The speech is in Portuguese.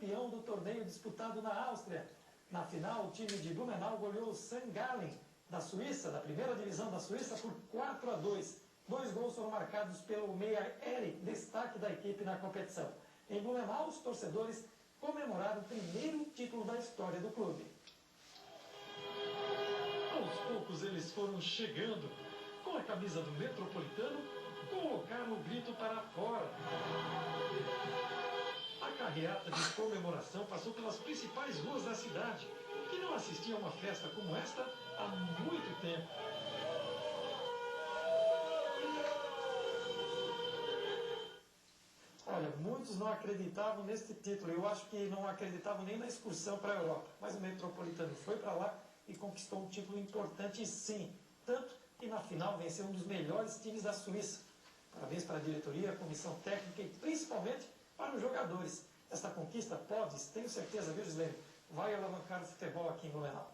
campeão do torneio disputado na Áustria. Na final, o time de Blumenau goleou o St. Gallen, da Suíça, da primeira divisão da Suíça, por 4-2. 2 gols foram marcados pelo meia Eric, destaque da equipe na competição. Em Blumenau, os torcedores comemoraram o primeiro título da história do clube. Aos poucos eles foram chegando. Com a camisa do Metropolitano, colocaram o grito para fora. A carreata de comemoração passou pelas principais ruas da cidade, que não assistiam a uma festa como esta há muito tempo. Olha, muitos não acreditavam neste título. Eu acho que não acreditavam nem na excursão para a Europa. Mas o Metropolitano foi para lá e conquistou um título importante, sim. Tanto que na final venceu um dos melhores times da Suíça. Parabéns para a diretoria, a comissão técnica e principalmente para os jogadores. Esta conquista pode, tenho certeza, viu, Gislene, vai alavancar o futebol aqui em Blumenau.